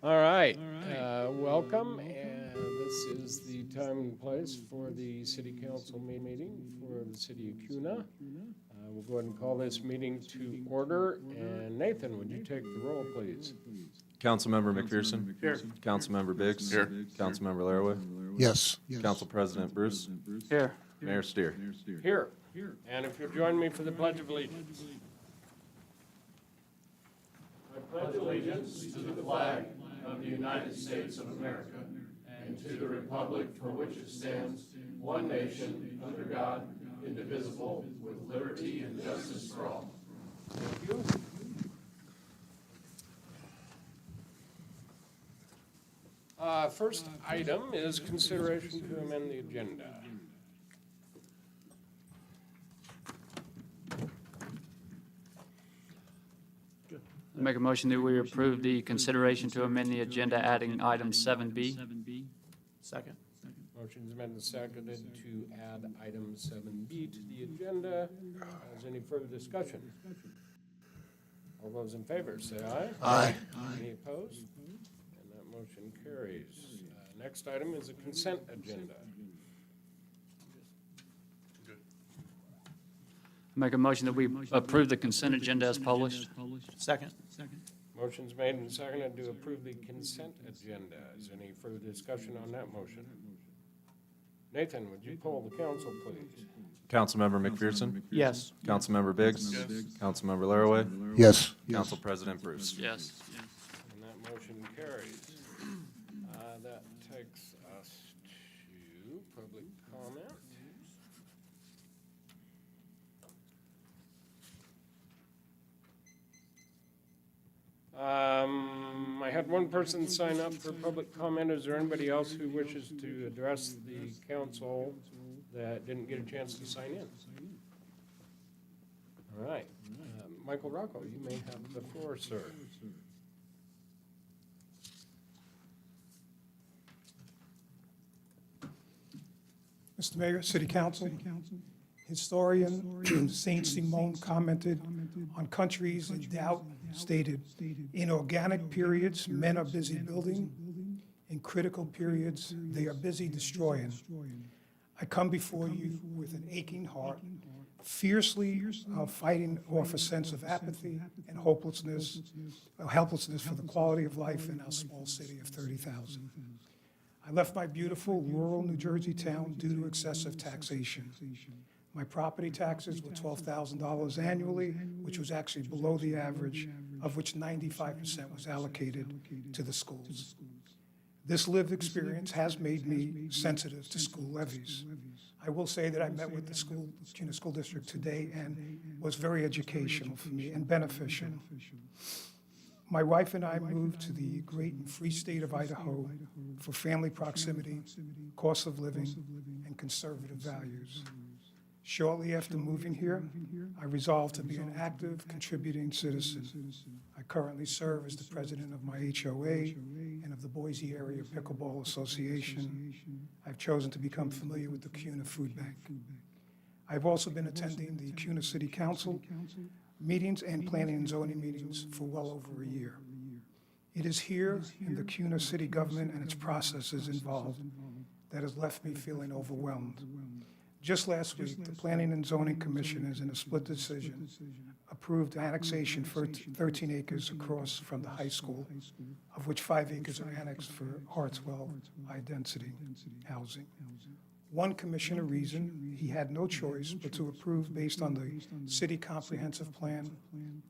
All right, welcome, and this is the time and place for the city council meeting for the city of Kuna. We'll go ahead and call this meeting to order, and Nathan, would you take the roll, please? Councilmember McPherson? Here. Councilmember Biggs? Here. Councilmember Laraway? Yes. Council President Bruce? Here. Mayor Steer? Here, and if you'll join me for the Pledge of Allegiance. I pledge allegiance to the flag of the United States of America and to the republic for which it stands, one nation, under God, indivisible, with liberty and justice for all. Thank you. First item is consideration to amend the agenda. I make a motion that we approve the consideration to amend the agenda, adding item 7B. Second. Motion's amended and seconded to add item 7B to the agenda. Is any further discussion? All those in favor, say aye. Aye. Any opposed? And that motion carries. Next item is a consent agenda. I make a motion that we approve the consent agenda as published. Second. Motion's made and seconded to approve the consent agenda. Is any further discussion on that motion? Nathan, would you poll the council, please? Councilmember McPherson? Yes. Councilmember Biggs? Councilmember Laraway? Yes. Council President Bruce? Yes. And that motion carries. That takes us to public comment. I had one person sign up for public comment. Is there anybody else who wishes to address the council that didn't get a chance to sign in? All right. Michael Rocco, you may have the floor, sir. Mr. Mayor, City Council, historian Saint Simon commented on countries in doubt, stated, "In organic periods, men are busy building. In critical periods, they are busy destroying." I come before you with an aching heart, fiercely fighting off a sense of apathy and helplessness for the quality of life in our small city of 30,000. I left my beautiful rural New Jersey town due to excessive taxation. My property taxes were $12,000 annually, which was actually below the average, of which 95% was allocated to the schools. This lived experience has made me sensitive to school levies. I will say that I met with the Kuna School District today and was very educational for me and beneficial. My wife and I moved to the great and free state of Idaho for family proximity, cost of living, and conservative values. Shortly after moving here, I resolved to be an active, contributing citizen. I currently serve as the president of my HOA and of the Boise Area Pickleball Association. I've chosen to become familiar with the Kuna Food Bank. I've also been attending the Kuna City Council meetings and planning and zoning meetings for well over a year. It is here in the Kuna city government and its processes involved that has left me feeling overwhelmed. Just last week, the Planning and Zoning Commissioners, in a split decision, approved annexation for 13 acres across from the high school, of which 5 acres are annexed for Hartswell high-density housing. One commissioner reasoned he had no choice but to approve based on the city comprehensive plan,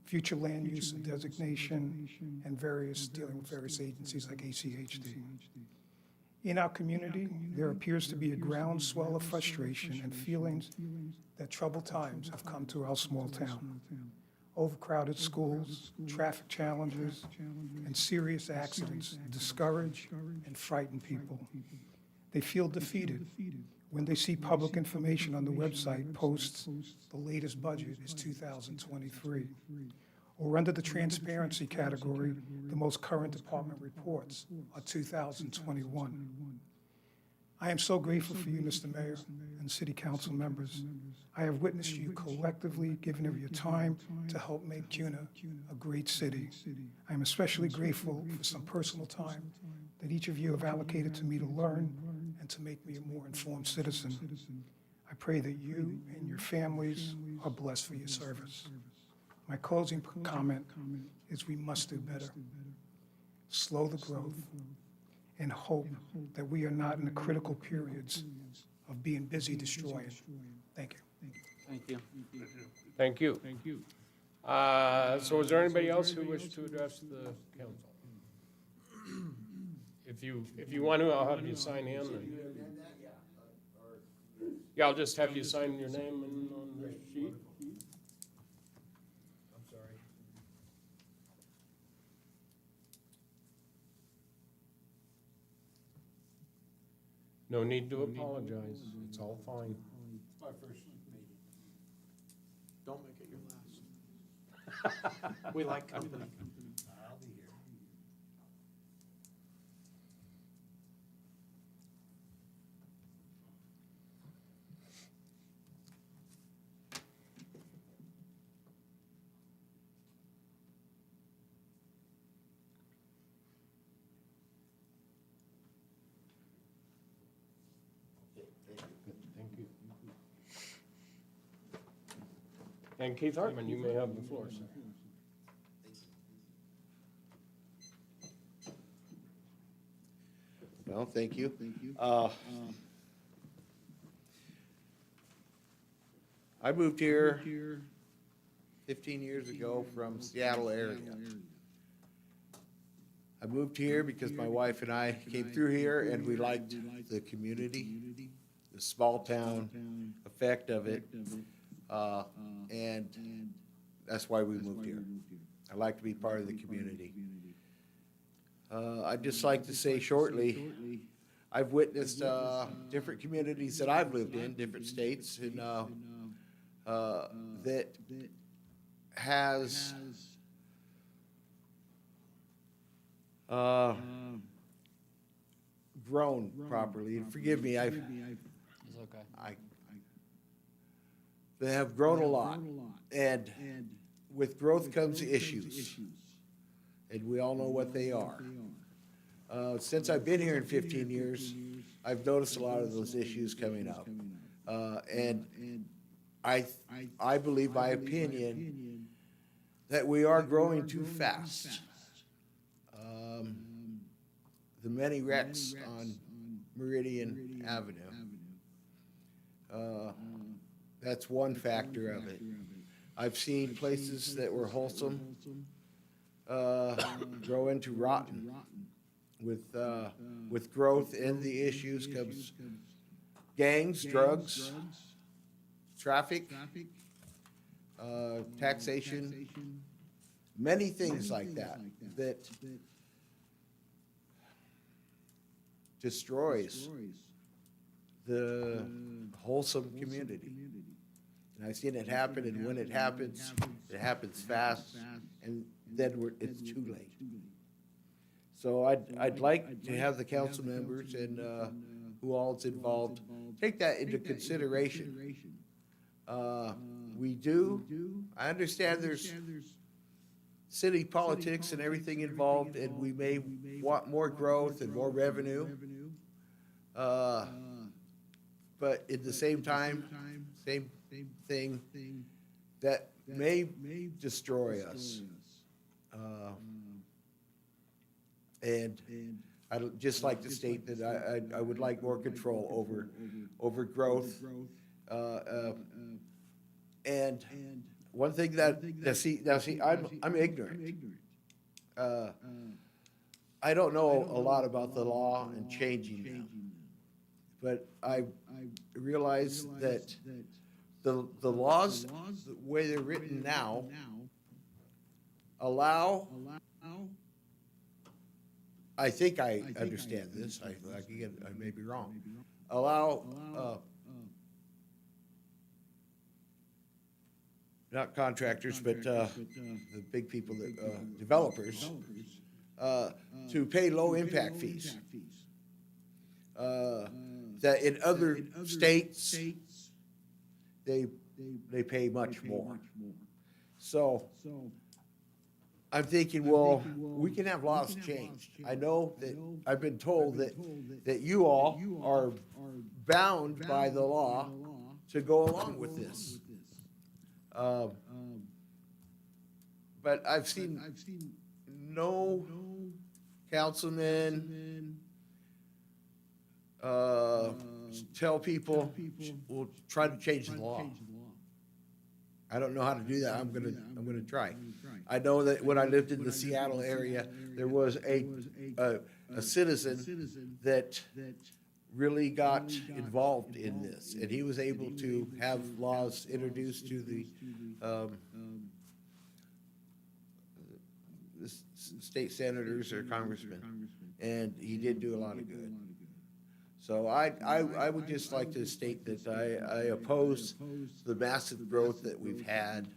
future land use and designation, and dealing with various agencies like ACHD. In our community, there appears to be a groundswell of frustration and feelings that troubled times have come to our small town. Overcrowded schools, traffic challenges, and serious accidents discourage and frighten people. They feel defeated when they see public information on the website posts the latest budget is 2023, or under the transparency category, the most current department reports are 2021. I am so grateful for you, Mr. Mayor, and City Council members. I have witnessed you collectively giving of your time to help make CUNA a great city. I am especially grateful for some personal time that each of you have allocated to me to learn and to make me a more informed citizen. I pray that you and your families are blessed for your service. My closing comment is we must do better. Slow the growth and hope that we are not in the critical periods of being busy destroying. Thank you. Thank you. Thank you. Thank you. So is there anybody else who wishes to address the council? If you want to, I'll have you sign in. Yeah, I'll just have you sign your name and on the sheet. I'm sorry. No need to apologize. It's all fine. It's my first meeting. Don't make it your last. We like company. I'll be here. Thank you. And Keith Hartman, you may have the floor, sir. Well, thank you. I moved here 15 years ago from Seattle area. I moved here because my wife and I came through here and we liked the community, the small town effect of it, and that's why we moved here. I like to be part of the community. I'd just like to say shortly, I've witnessed different communities that I've lived in, different states, and that has grown properly. And forgive me, It's okay. they have grown a lot, and with growth comes issues, and we all know what they are. Since I've been here in 15 years, I've noticed a lot of those issues coming up. And I believe, my opinion, that we are growing too fast. The many wrecks on Meridian Avenue, that's one factor of it. I've seen places that were wholesome grow into rotten. With growth and the issues comes gangs, drugs, traffic, taxation, many things like that destroys the wholesome community. And I've seen it happen, and when it happens fast, and then it's too late. So I'd like to have the council members and who all is involved take that into consideration. I understand there's city politics and everything involved, and we may want more growth and more revenue. But at the same time, same thing, that may destroy us. And I'd just like to state that I would like more control over growth. And one thing that, I'm ignorant. I don't know a lot about the law and changing them. But I realize that the laws, the way they're written now, allow, I think I understand this, I may be wrong, allow, not contractors, but the big people, that developers, to pay low-impact fees. That in other states, they pay much more. So I'm thinking, well, we can have laws changed. I know that, I've been told that you all are bound by the law to go along with this. But I've seen no councilman tell people, we'll try to change the law. I don't know how to do that. I'm gonna try. I know that when I lived in the Seattle area, there was a citizen that really got involved in this, and he was able to have laws introduced to the state senators or congressmen, and he did do a lot of good. So I would just like to state that I oppose the massive growth that we've had.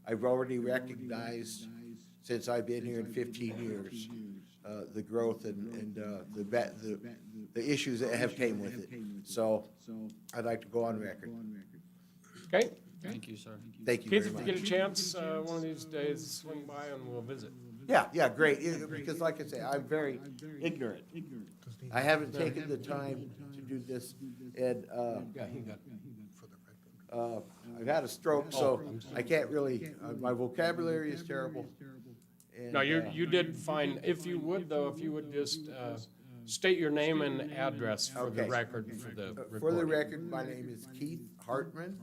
I've already recognized, since I've been here in 15 years, the growth and the issues that have came with it. So I'd like to go on record. Okay. Thank you, sir. Thank you Keith, very if you get a much. chance, one of these days, swing by and we'll visit. Yeah, great, because like I say, I'm very ignorant. I haven't taken the time to do this, and I've had a stroke, so I can't really, my vocabulary is terrible. and, No, you did fine. If you would, though, if you would just state your name and address for the Okay. record for the For the recording. record, my name is Keith Hartman.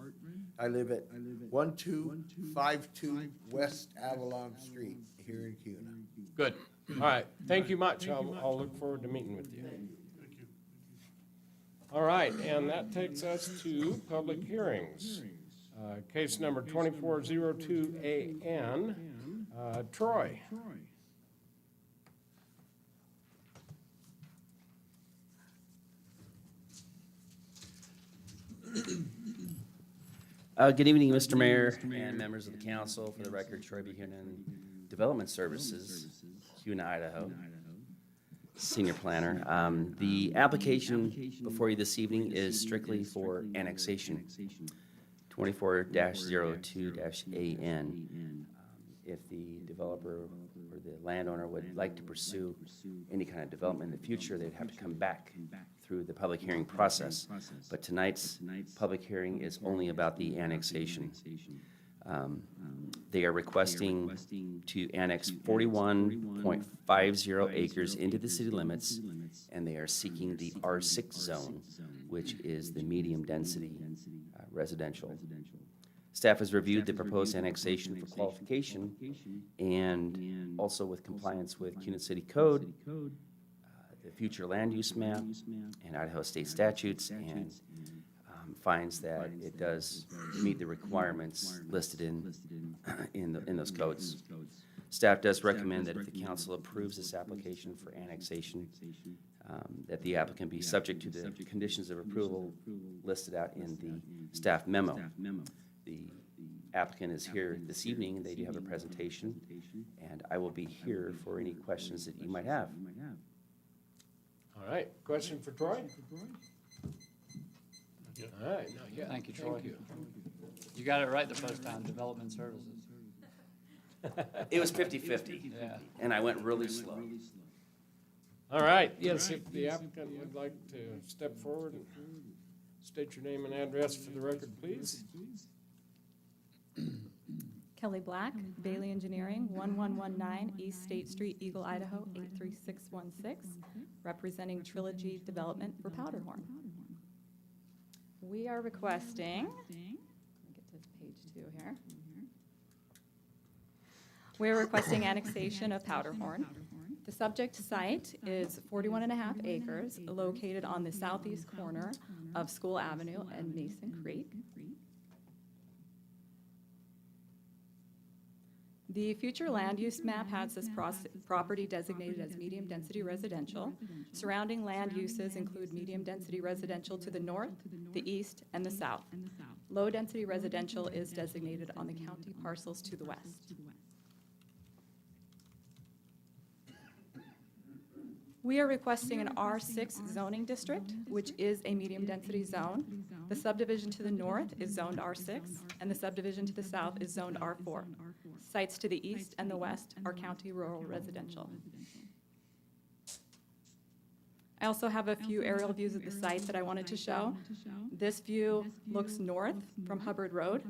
I live at 1252 West Avalon Street here in Cuna. Good. All right. Thank you much. I'll look forward to meeting with you. All right, and that takes us to public hearings. Case number 2402AN. Troy. Good evening, Mr. Mayor and members of the council. For the record, Troy Buchanan, Development Services, Cuna, Idaho, Senior Planner. The application before you this evening is strictly for annexation, 24-02-AN. If the developer or the landowner would like to pursue any kind of development in the future, they'd have to come back through the public hearing process. But tonight's public hearing is only about the annexation. They are requesting to annex 41.50 acres into the city limits, and they are seeking the R6 zone, which is the medium-density residential. Staff has reviewed the proposed annexation for qualification and also with compliance with Cuna City Code, the future land use map, and Idaho state statutes, and finds that it does meet the requirements listed in those codes. Staff does recommend that if the council approves this application for annexation, that the applicant be subject to the conditions of approval listed out in the staff memo. The applicant is here this evening, and they do have a presentation, and I will be here for any questions that you might have. All right, question for Troy? All right, not yet. Thank you, Troy. You got it right the first time, Development Services. It was 50-50, Yeah. and I went really slow. All right, yes, if the applicant would like to step forward and state your name and address for the record, please. Kelly Black, Bailey Engineering, 1119 East State Street, Eagle, Idaho, 83616, representing Trilogy Development for Powderhorn. We are requesting, let me get to page 2 here. We're requesting annexation of Powderhorn. The subject site is 41.5 acres, located on the southeast corner of School Avenue and Mason Creek. The future land use map has this property designated as medium-density residential. Surrounding land uses include medium-density residential to the north, the east, and the south. Low-density residential is designated on the county parcels to the west. We are requesting an R6 zoning district, which is a medium-density zone. The subdivision to the north is zoned R6, and the subdivision to the south is zoned R4. Sites to the east and the west are county rural residential. I also have a few aerial views of the site that I wanted to show. This view looks north from Hubbard Road.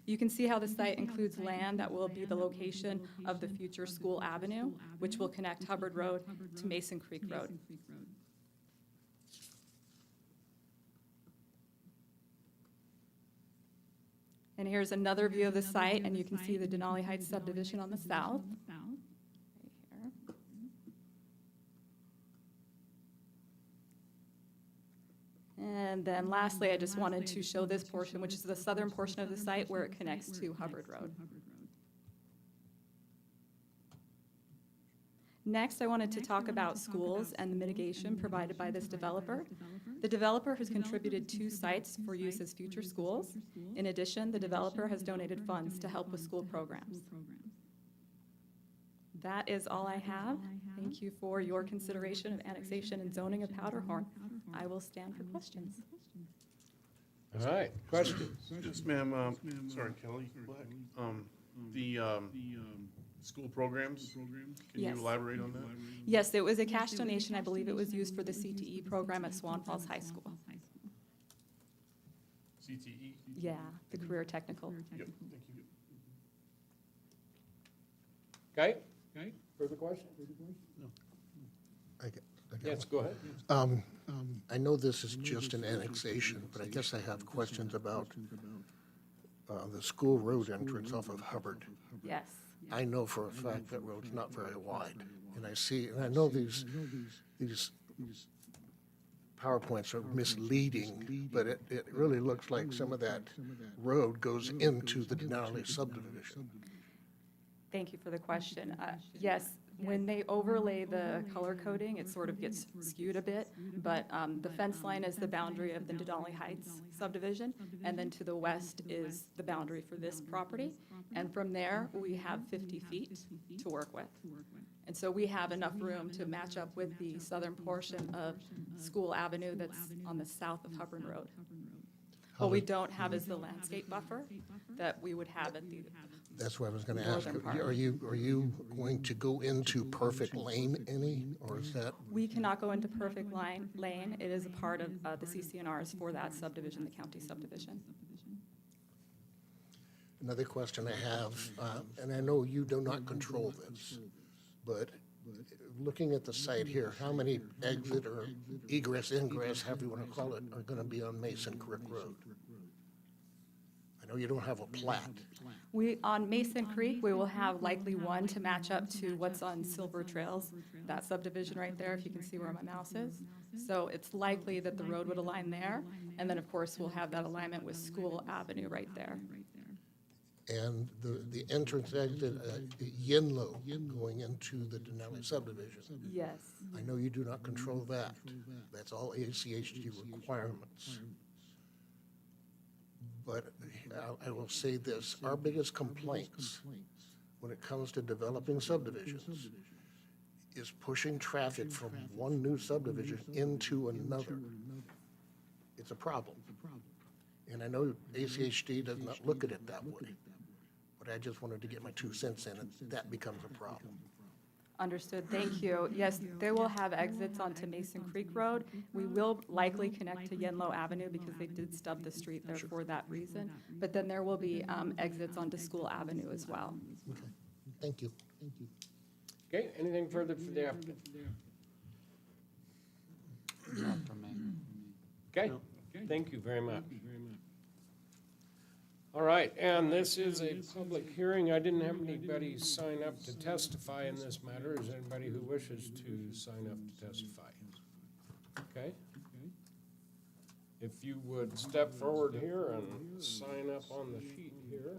You can see how the site includes land that will be the location of the future School Avenue, which will connect Hubbard Road to Mason Creek Road. And here's another view of the site, and you can see the Denali Heights subdivision on the south. Right here. And then lastly, I just wanted to show this portion, which is the southern portion of the site where it connects to Hubbard Road. Next, I wanted to talk about schools and the mitigation provided by this developer. The developer has contributed 2 sites for use as future schools. In addition, the developer has donated funds to help with school programs. That is all I have. Thank you for your consideration of annexation and zoning of Powderhorn. I will stand for questions. All right, questions? Yes, ma'am, sorry, Kelly Black. The school programs, can you Yes. elaborate on that? Yes, it was a cash donation. I believe it was used for the CTE program at Swan Falls High School. CTE? Yeah, the career technical. Yep, thank you. Okay? Further questions? Yes, go ahead. I know this is just an annexation, but I guess I have questions about the school road entrance off of Hubbard. Yes. I know for a fact that road's not very wide, and I know these PowerPoints are misleading, but it really looks like some of that road goes into the Denali subdivision. Thank you for the question. Yes, when they overlay the color coding, it sort of gets skewed a bit, but the fence line is the boundary of the Denali Heights subdivision, and then to the west is the boundary for this property. And from there, we have 50 feet to work with. And so we have enough room to match up with the southern portion of School Avenue that's on the south of Hubbard Road. What we don't have is the landscape buffer that we would have at the That's what I was going to ask. northern part. Are you going to go into Perfect Lane any, or is that? We cannot go into Perfect Lane. It is a part of the CCNRs for that subdivision, the county subdivision. Another question I have, and I know you do not control this, but looking at the site here, how many exit or egress, ingress, however you want to call it, are going to be on Mason Creek Road? I know you don't have a plat. On Mason Creek, we will have likely one to match up to what's on Silver Trails, that subdivision right there, if you can see where my mouse is. So it's likely that the road would align there, and then, of course, we'll have that alignment with School Avenue right there. And the entrance exit at Yinlo going into the Denali subdivision. Yes. I know you do not control that. That's all ACHG requirements. But I will say this, our biggest complaints when it comes to developing subdivisions is pushing traffic from one new subdivision into another. It's a problem. And I know ACHD does not look at it that way. But I just wanted to get my 2 cents in, and that becomes a problem. Understood, thank you. Yes, they will have exits onto Mason Creek Road. We will likely connect to Yenlo Avenue because they did stub the street there for that reason. But then there will be exits onto School Avenue as well. Okay, thank you. Okay, anything further for the applicant? Not from me. Okay, thank you very much. All right, and this is a public hearing. I didn't have anybody sign up to testify in this matter. Is there anybody who wishes to sign up to testify? Okay. If you would step forward here and sign up on the sheet here.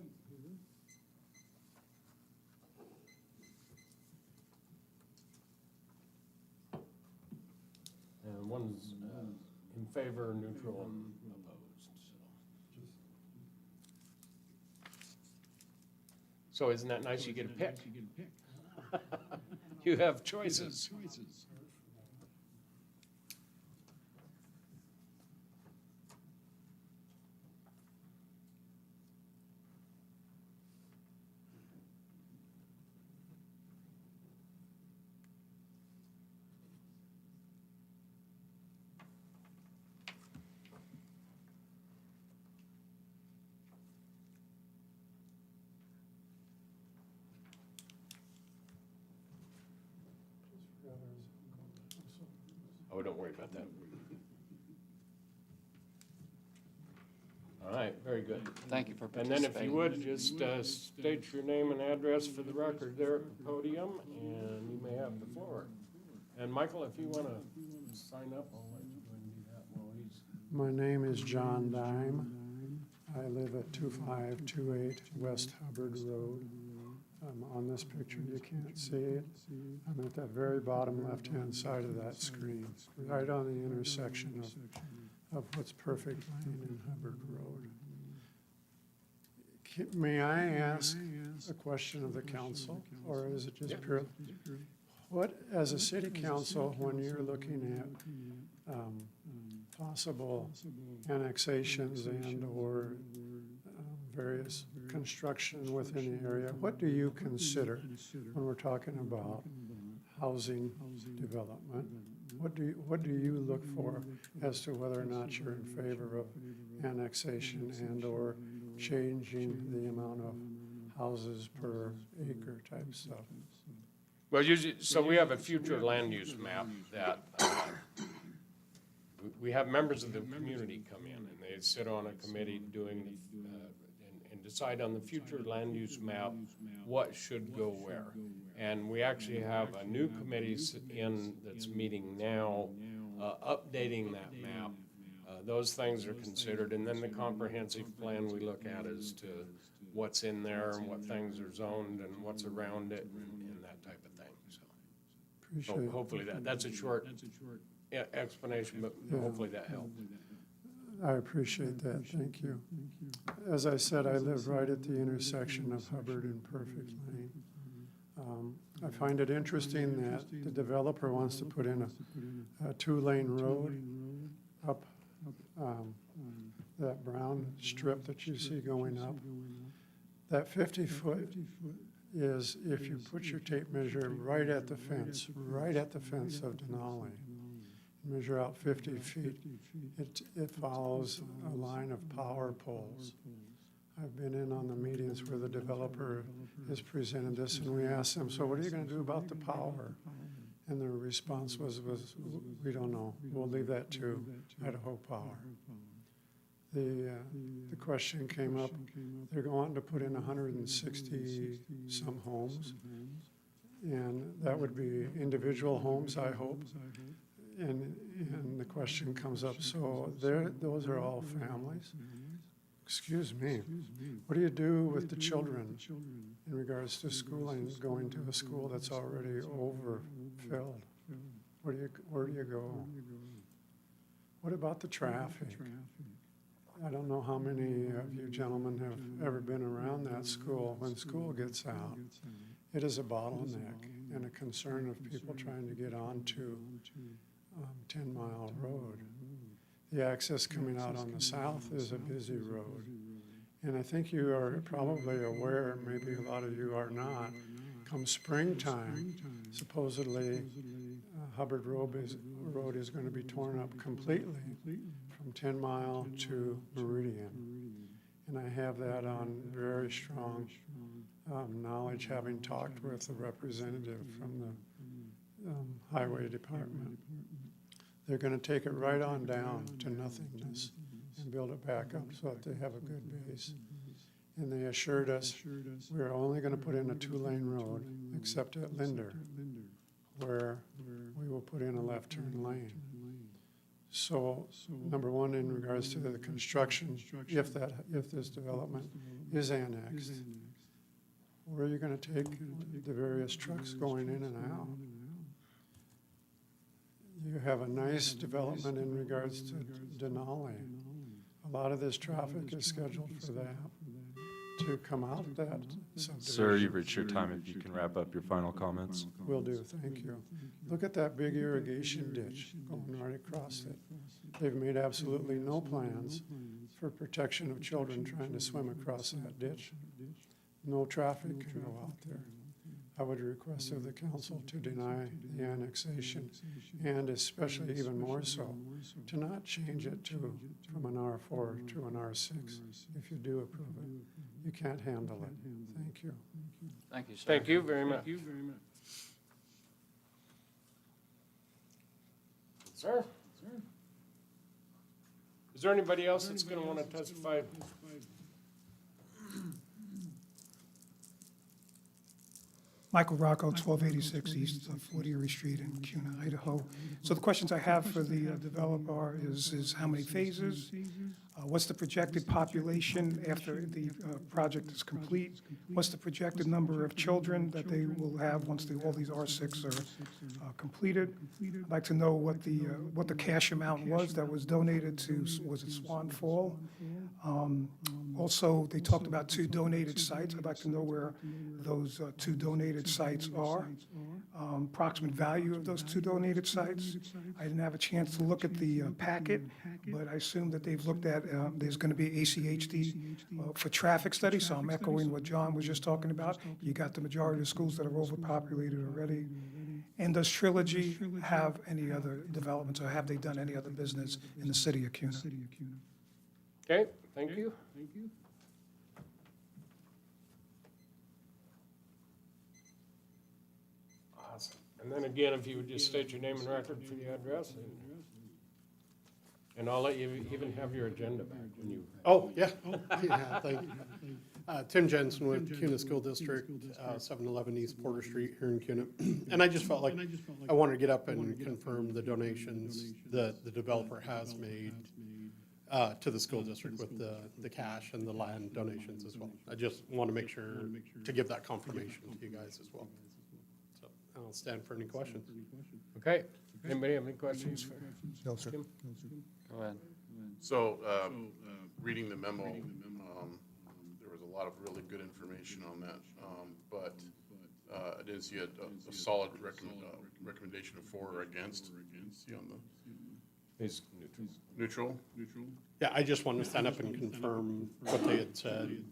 And one's in favor, neutral, and opposed, so. So isn't that nice? You get to pick. You have choices. Oh, don't worry about that. All right, very good. Thank you for And then if you participating. would, just state your name and address for the record there at the podium, and you may have the floor. And Michael, if you want to sign up, I'll let you go and do that while he's. My name is John Dime. I live at 2528 West Hubbard Road. On this picture, you can't see it. I'm at that very bottom left-hand side of that screen, right on the intersection of what's Perfect Lane and Hubbard Road. May I ask a question of the council, or is it just pure? What, as a city council, when you're looking at possible annexations and/or various construction within the area, what do you consider when we're talking about housing development? What do you look for as to whether or not you're in favor of annexation and/or changing the amount of houses per acre type stuff? Well, usually, so we have a future land use map that we have members of the community come in, and they sit on a committee doing and decide on the future land use map, what should go where. And we actually have a new committee that's meeting now, updating that map. Those things are considered, and then the comprehensive plan we look at as to what's in there and what things are zoned and what's around it and that type of thing, so. Appreciate it. Hopefully that's a short explanation, but hopefully that helped. I appreciate that, thank you. As I said, I live right at the intersection of Hubbard and Perfect Lane. I find it interesting that the developer wants to put in a two-lane road up that brown strip that you see going up. That 50-foot is, if you put your tape measure right at the fence of Denali, measure out 50 feet, it follows a line of power poles. I've been in on the meetings where the developer has presented this, and we asked them, so what are you gonna do about the power? And their response was we don't know, we'll leave that to Idaho Power. The question came up, they're going to put in 160 some homes, and that would be individual homes, I hope. And the question comes up, so those are all families? Excuse me, what do you do with the children in regards to schooling, going to a school that's already overfilled? Where do you go? What about the traffic? I don't know how many of you gentlemen have ever been around that school. When school gets out, it is a bottleneck and a concern of people trying to get onto 10 Mile Road. The access coming out on the south is a busy road. And I think you are probably aware, maybe a lot of you are not, come springtime, supposedly Hubbard Road is going to be torn up completely from 10 Mile to Meridian. And I have that on very strong knowledge, having talked with a representative from the Highway Department. They're going to take it right on down to nothingness and build it back up so that they have a good base. And they assured us we're only going to put in a two-lane road, except at Linder, where we will put in a left turn lane. So, number one, in regards to the construction, if this development is annexed, where are you going to take the various trucks going in and out? You have a nice development in regards to Denali. A lot of this traffic is scheduled for that. to come out that subdivision. Sir, you've reached your time. If you can wrap up your final comments. Will do, thank you. Look at that big irrigation ditch going right across it. They've made absolutely no plans for protection of children trying to swim across that ditch. No traffic can go out there. I would request of the council to deny the annexation, and especially even more so, to not change it from an R4 to an R6. If you do approve it, you can't handle it. Thank you. Thank you, sir. Thank you very much. Sir? Is there anybody else that's going to want to testify? Michael Rocco, 1286 East 40 Erie Street in Cuna, Idaho. So the questions I have for the developer is how many phases? What's the projected population after the project is complete? What's the projected number of children that they will have once all these R6 are completed? I'd like to know what the cash amount was that was donated to, was it Swan Fall? Also, they talked about 2 donated sites. I'd like to know where those 2 donated sites are. Approximate value of those 2 donated sites. I didn't have a chance to look at the packet, but I assume that they've looked at, there's going to be ACHD for traffic studies, so I'm echoing what John was just talking about. You got the majority of the schools that are overpopulated already. And does Trilogy have any other developments, or have they done any other business in the city of Cuna? Okay, thank you. Awesome. And then again, if you would just state your name and record for the address, and I'll let you even have your agenda back when you. Oh, yeah. Yeah, thank you. Tim Jensen with Cuna School District, 711 East Porter Street here in Cuna. And I just felt like I wanted to get up and confirm the donations that the developer has made to the school district with the cash and the land donations as well. I just want to make sure to give that confirmation to you guys as well. So I'll stand for any questions. Okay, anybody have any questions for? No, sir. Tim? Go ahead. So, reading the memo, there was a lot of really good information on that, but I didn't see a solid recommendation of for or against. See on the He's neutral. neutral. Yeah, I just wanted to stand up and confirm what they had said,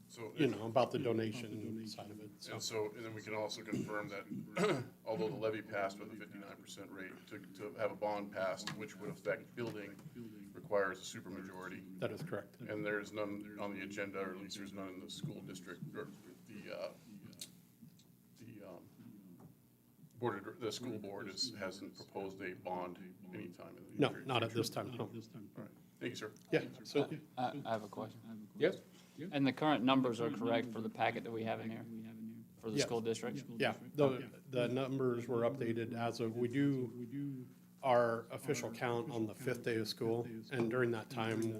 So, about the donation side of it. So. and then we can also confirm that although the levy passed with a 59% rate, to have a bond passed, which would affect building, requires a supermajority. That is correct. And there's none on the agenda, or at least there's none in the school district, or the school board hasn't proposed a bond anytime in the No, future. not at this time, no. All right, thank you, sir. Yeah, so, I have a question. Yes? And the current numbers are correct for the packet that we have in here, for the Yes. school district? yeah, the numbers were updated as of, we do our official count on the 5th day of school, and during that time,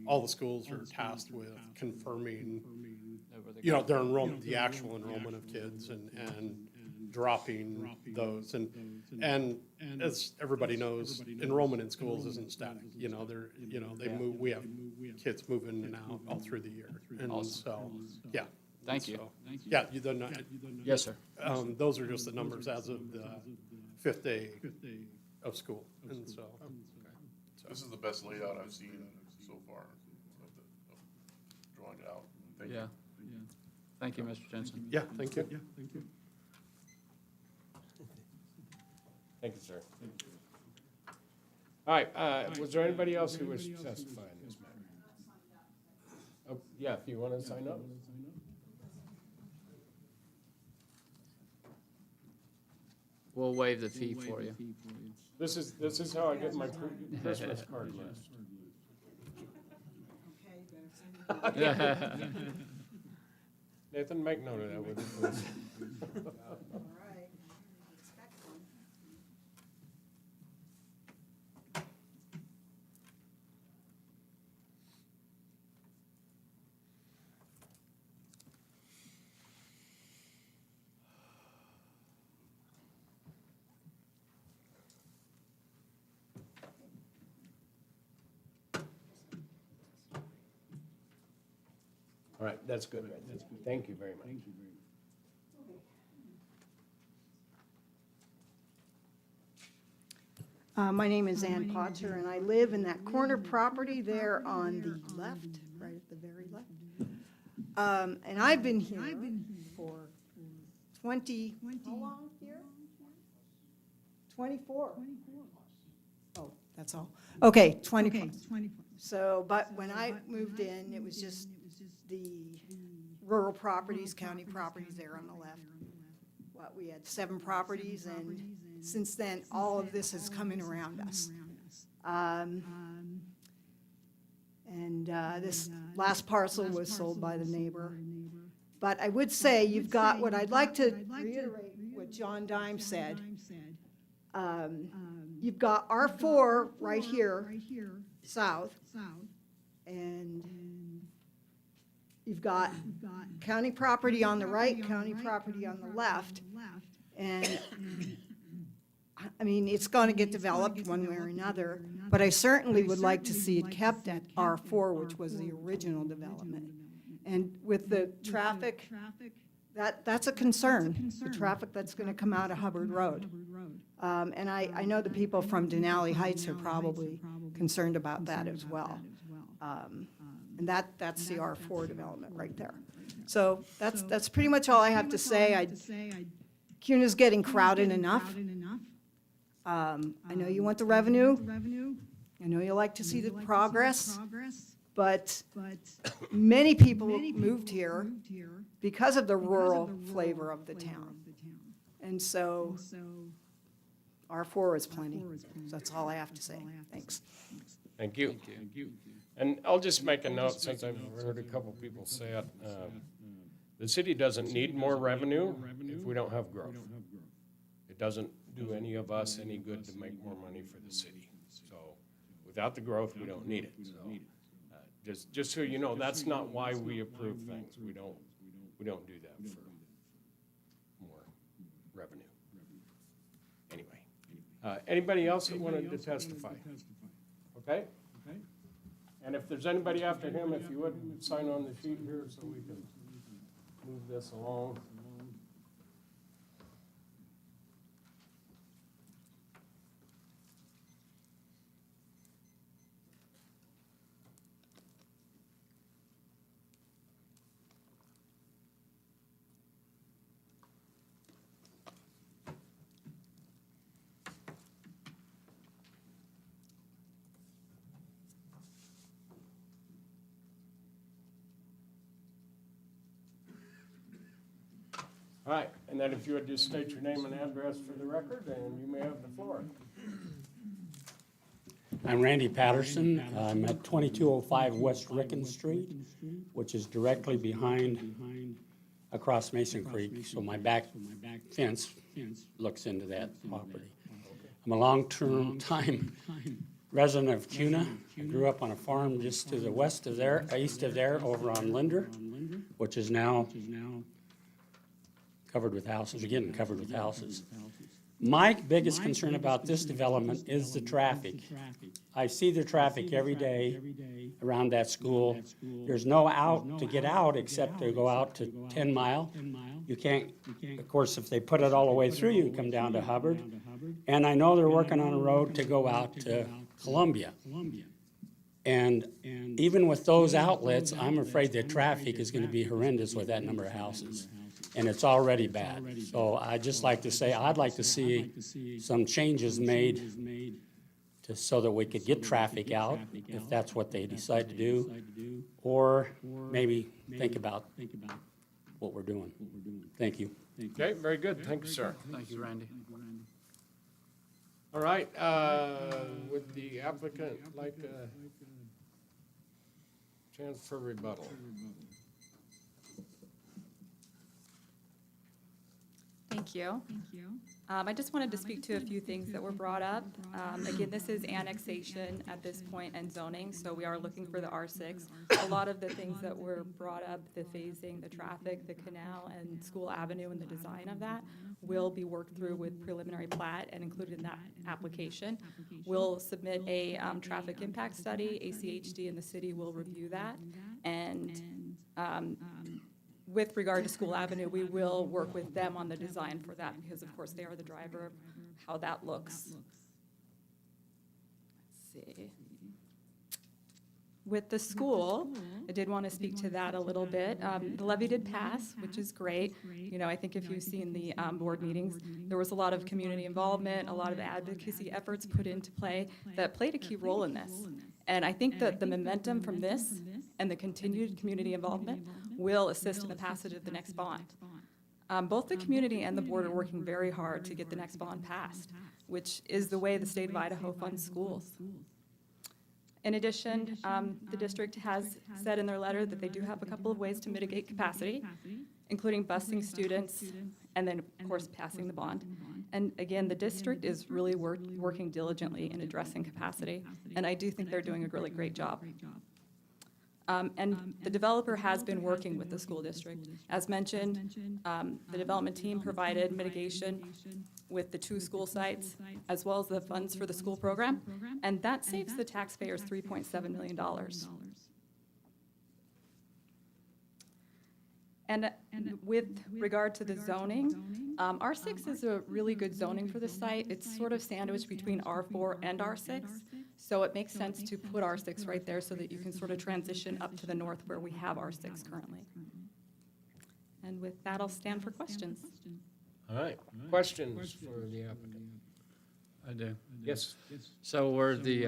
all the schools are tasked with confirming, their enrollment, the actual enrollment of kids, and dropping those, and as everybody knows, enrollment in schools isn't static, they move, we have kids moving in and out all through the year, and so, yeah. Thank you. So, yeah, Yes, sir. those are just the numbers as of the 5th day of school, and so. This is the best layout I've seen so far of drawing it out. Thank you. Yeah. Thank you, Mr. Jensen. Yeah, thank you. Thank you, sir. All right, was there anybody else who wished to testify in this matter? Oh, yeah, if you want to sign up. We'll waive the fee for you. This is how I get my Christmas card list. Nathan, make note of that, would you please? All right, that's good. Thank you very much. My name is Ann Potter, and I live in that corner property there on the left, right at the very left. And I've been here for 20, how long here? 24. Oh, that's all. Okay, 20 plus. So, but when I moved in, it was just the rural properties, county properties there on the left. What, we had 7 properties, and since then, all of this is coming around us. This last parcel was sold by the neighbor. But I would say you've got, what I'd like to reiterate what John Dime said. You've got R4 right here, south, and you've got county property on the right, county property on the left. And, I mean, it's going to get developed one way or another, but I certainly would like to see it kept at R4, which was the original development. And with the traffic, that's a concern, the traffic that's going to come out of Hubbard Road. And I know the people from Denali Heights are probably concerned about that as well. And that's the R4 development right there. So that's pretty much all I have to say. CUNA's getting crowded enough. I know you want the revenue. I know you like to see the progress. But many people moved here because of the rural flavor of the town. And so R4 is plenty. So that's all I have to say. Thanks. Thank you. And I'll just make a note, since I've heard a couple people say it. The city doesn't need more revenue if we don't have growth. It doesn't do any of us any good to make more money for the city. So without the growth, we don't need it. So just so you know, that's not why we approve things. We don't do that for more revenue. Anyway, anybody else that wanted to testify? Okay? And if there's anybody after him, if you would sign on the sheet here so we can move this along. All right, and then if you would just state your name and address for the record, and you may have the floor. I'm Randy Patterson. I'm at 2205 West Rickon Street, which is directly behind, across Mason Creek. So my back fence looks into that property. I'm a long-term time resident of CUNA. I grew up on a farm just to the west of there, east of there, over on Linder, which is now covered with houses, again, covered with houses. My biggest concern about this development is the traffic. I see the traffic every day around that school. There's no out to get out except to go out to 10 Mile. You can't, of course, if they put it all the way through, you come down to Hubbard. And I know they're working on a road to go out to Columbia. And even with those outlets, I'm afraid the traffic is going to be horrendous with that number of houses. And it's already bad. So I'd just like to say, I'd like to see some changes made so that we could get traffic out, if that's what they decide to do, or maybe think about what we're doing. Thank you. Okay, very good. Thank you, sir. Thank you, Randy. All right, would the applicant like a chance for rebuttal? Thank you. I just wanted to speak to a few things that were brought up. Again, this is annexation at this point and zoning, so we are looking for the R6. A lot of the things that were brought up, the phasing, the traffic, the canal, and School Avenue, and the design of that will be worked through with preliminary plat and included in that application. We'll submit a traffic impact study. ACHD and the city will review that, and With regard to School Avenue, we will work with them on the design for that because, of course, they are the driver of how that looks. Let's see. With the school, I did want to speak to that a little bit. The levy did pass, which is great. You know, I think if you've seen the board meetings, there was a lot of community involvement, a lot of advocacy efforts put into play that played a key role in this. And I think that the momentum from this and the continued community involvement will assist in the passage of the next bond. Both the community and the board are working very hard to get the next bond passed, which is the way the state of Idaho funds schools. In addition, the district has said in their letter that they do have a couple of ways to mitigate capacity, including busing students and then, of course, passing the bond. And again, the district is really working diligently in addressing capacity, and I do think they're doing a really great job. And the developer has been working with the school district. As mentioned, the development team provided mitigation with the 2 school sites, as well as the funds for the school program, and that saves the taxpayers $3.7 million. And with regard to the zoning, R6 is a really good zoning for the site. It's sort of sandwiched between R4 and R6, so it makes sense to put R6 right there so that you can sort of transition up to the north where we have R6 currently. And with that, I'll stand for questions. All right, questions for the applicant? I do. Yes. So were the,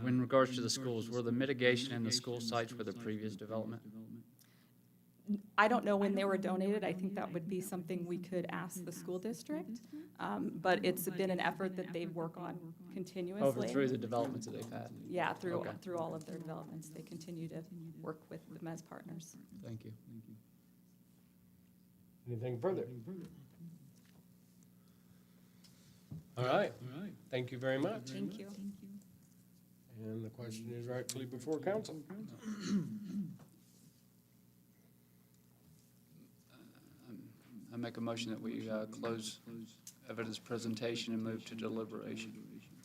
in regards to the schools, were the mitigation in the school sites for the previous development? I don't know when they were donated. I think that would be something we could ask the school district. But it's been an effort that they work on continuously. Over through the developments that they've had? Yeah, through Okay. all of their developments. They continue to work with them as partners. Thank you. Anything further? All right, thank you very much. Thank you. And the question is rightfully before council. I make a motion that we close evidence presentation and move to deliberation.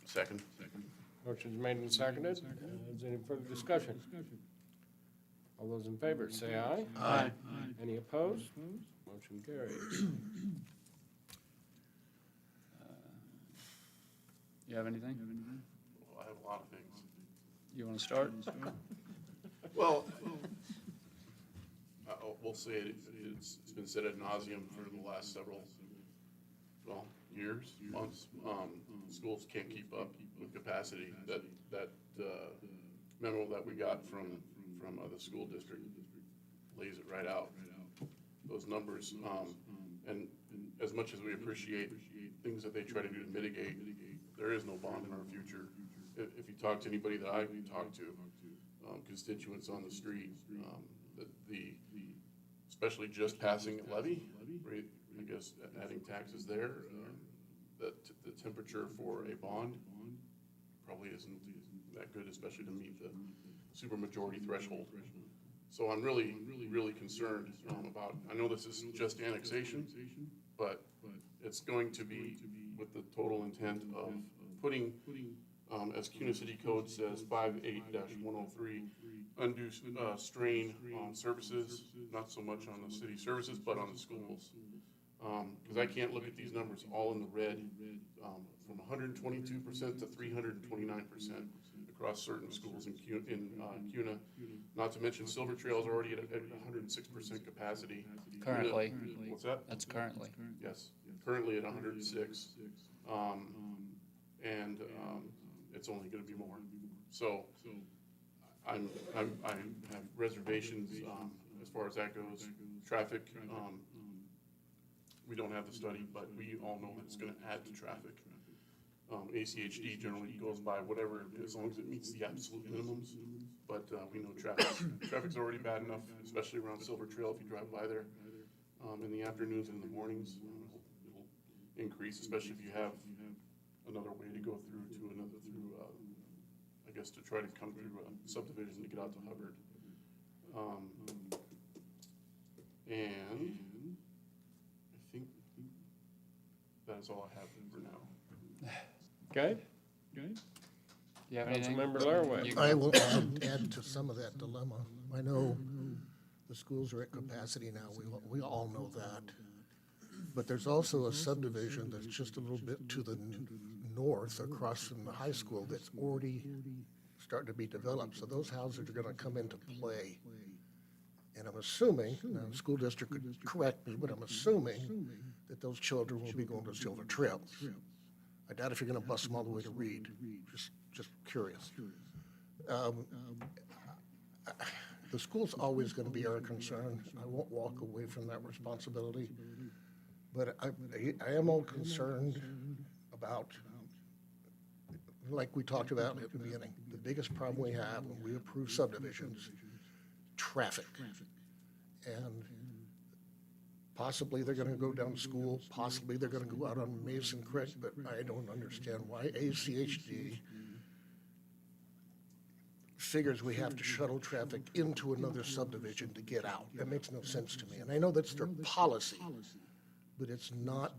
Second. Motion's made and seconded. Is there any further discussion? All those in favor, say aye. Aye. Any opposed? Motion carries. You have anything? Well, I have a lot of things. You want to start? Well, we'll say it's been said ad nauseum for the last several, years, months. Schools can't keep up with capacity. That memo that we got from the school district lays it right out. Those numbers, and as much as we appreciate things that they try to do to mitigate, there is no bond in our future. If you talk to anybody that I've talked to, constituents on the street, especially just passing a levy, right, I guess adding taxes there, the temperature for a bond probably isn't that good, especially to meet the supermajority threshold. So I'm really concerned about, I know this is just annexation, but it's going to be with the total intent of putting, as CUNA City Code says, 58-103, undue strain on services, not so much on the city services, but on the schools. Because I can't look at these numbers all in the red, from 122% to 329% across certain schools in CUNA. Not to mention Silver Trail is already at 106% capacity. Currently. What's that? That's currently. Yes, currently at 106. And it's only going to be more. So I have reservations as far as that goes. Traffic, we don't have the study, but we all know that it's going to add to traffic. ACHD generally goes by whatever, as long as it meets the absolute minimums. But we know traffic's already bad enough, especially around Silver Trail if you drive by there in the afternoons and in the mornings. It'll increase, especially if you have another way to go through I guess to try to come through a subdivision to get out to Hubbard. And I think that is all I have for now. Okay? Do you have anything? Councilmember Laraway. I will add to some of that dilemma. I know The schools are at capacity now, we all know that. But there's also a subdivision that's just a little bit to the north, across from the high school, that's already starting to be developed. So those houses are gonna come into play. And I'm assuming, now the school district could correct me, but I'm assuming that those children will be going to Silver Trails. I doubt if you're gonna bus them all the way to Reed, just curious. The school's always gonna be our concern. I won't walk away from that responsibility. But I am all concerned about, like we talked about at the beginning, the biggest problem we have when we approve subdivisions, traffic. And possibly they're gonna go down to school, possibly they're gonna go out on Mason Creek, but I don't understand why ACHD figures we have to shuttle traffic into another subdivision to get out. That makes no sense to me. And I know that's their policy, but it's not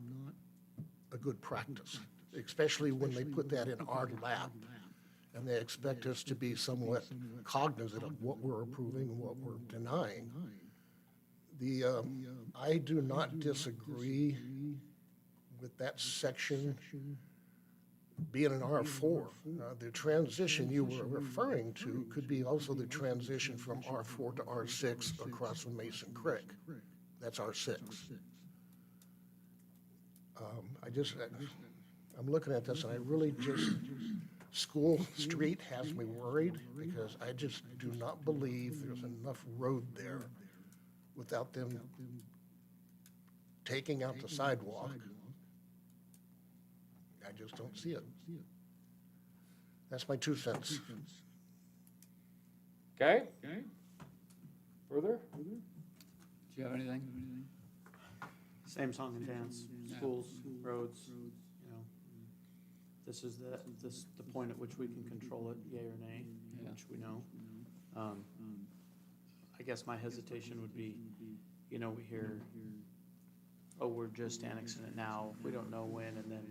a good practice, especially when they put that in our lap and they expect us to be somewhat cognizant of what we're approving and what we're denying. I do not disagree with that section being an R4. The transition you were referring to could be also the transition from R4 to R6 across from Mason Creek. That's R6. I'm looking at this and I really just, School Street has me worried because I just do not believe there's enough road there without them taking out the sidewalk. I just don't see it. That's my 2 cents. Okay? Further? Do you have anything? Same song and dance, schools, roads, you know. This is the point at which we can control it, yea or nay, Yeah. which we know. I guess my hesitation would be, you know, we hear, oh, we're just annexing it now, we don't know when, and then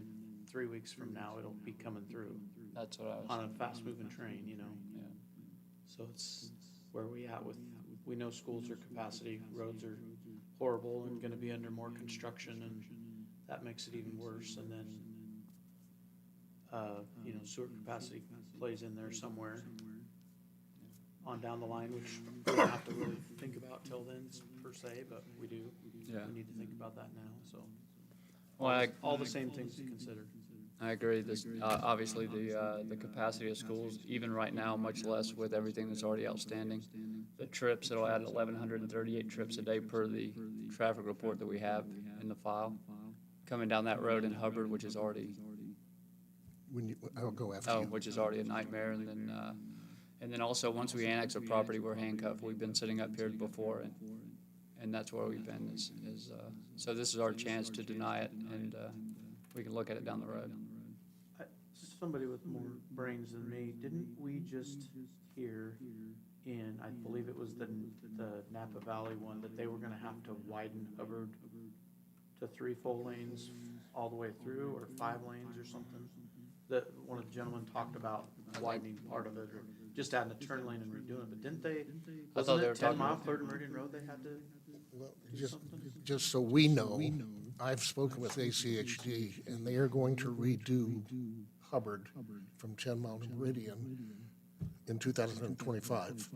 3 weeks from now, it'll be coming through That's what I was. on a fast-moving train, you know? Yeah. So it's where we at with, we know schools are capacity, roads are horrible and gonna be under more construction, and that makes it even worse, and then, you know, sewer capacity plays in there somewhere on down the line, which we don't have to really think about till then, per se, but we do. Yeah. We need to think about that now, so. Well, All the same things to consider. I agree. This, obviously, the capacity of schools, even right now, much less with everything that's already outstanding. The trips, it'll add 1,138 trips a day per the traffic report that we have in the file. Coming down that road in Hubbard, which is already, I'll go after you. which is already a nightmare. And then also, once we annex a property, we're handcuffed. We've been sitting up here before, and that's where we've been so this is our chance to deny it, and we can look at it down the road. Somebody with more brains than me, didn't we just hear in, I believe it was the Napa Valley one, that they were gonna have to widen Hubbard to 3 full lanes all the way through, or 5 lanes or something? That one of the gentlemen talked about widening part of it, or just adding a turn lane and redoing it, but didn't they? I thought they were 10 talking mile about- Third and Meridian Road, they had to? Well, just so we know, I've spoken with ACHD, and they are going to redo Hubbard from 10 Mile to Meridian in 2025.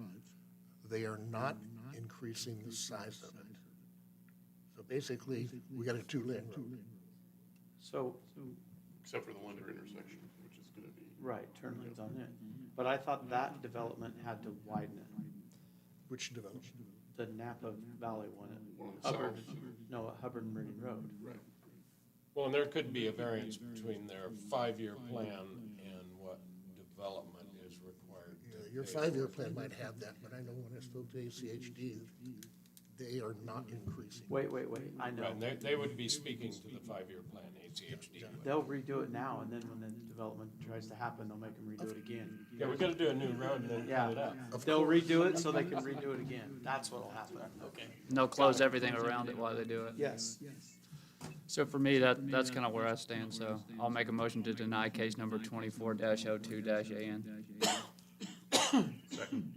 They are not increasing the size of it. So basically, we got a 2-lane road. So, Except for the Linder intersection, which is gonna be. right, turn lanes on it, but I thought that development had to widen it. Which development? The Napa Valley one One on at the Hubbard, south. no, at Hubbard and Meridian Road. Right. Well, and there could be a variance between their 5-year plan and what development is required. to Your pay 5-year for. plan might have that, but I know when I spoke to ACHD, they are not increasing. Wait, I know. Right, and they would be speaking to the 5-year plan, ACHD would. They'll redo it now, and then when the development tries to happen, they'll make them redo it again. Yeah, we gotta do a new road and then cut it Yeah, up. they'll redo it so they can redo it again. That's what'll happen, okay. And they'll close everything around it while they do it. Yes. So for me, that's kind of where I stand, so I'll make a motion to deny case number 24-02-AN. Second.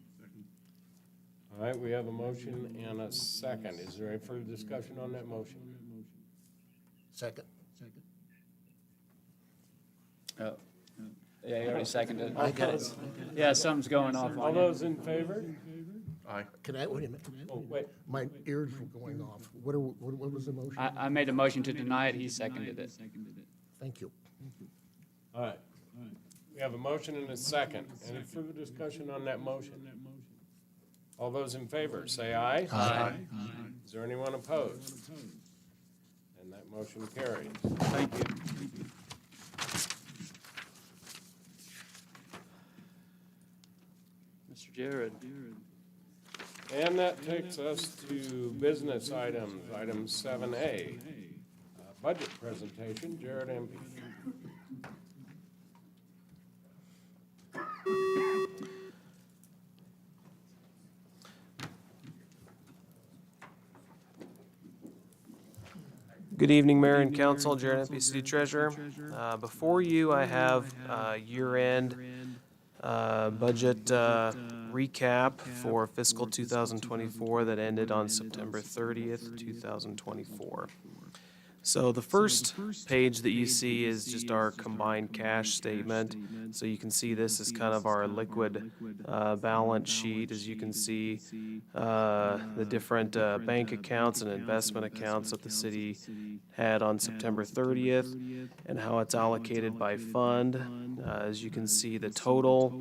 All right, we have a motion and a second. Is there any further discussion on that motion? Second. Oh, yeah, you already seconded I it. got it. Yeah, something's going off All on you. those in favor? Aye. Can I, wait a minute. Oh, wait. My ears were going off. What was the motion? I made a motion to deny it, he seconded it. Thank you. All right. We have a motion and a second. Any further discussion on that motion? All those in favor, say aye. Aye. Is there anyone opposed? And that motion carries. Thank you. Mr. Jared. And that takes us to business items, item 7A. Budget presentation, Jared Empey. Good evening, Mayor and Council. Jared Empey, City Treasurer. Before you, I have year-end budget recap for fiscal 2024 that ended on September 30th, 2024. So the first page that you see is just our combined cash statement. So you can see this is kind of our liquid balance sheet. As you can see, the different bank accounts and investment accounts that the city had on September 30th and how it's allocated by fund. As you can see, the total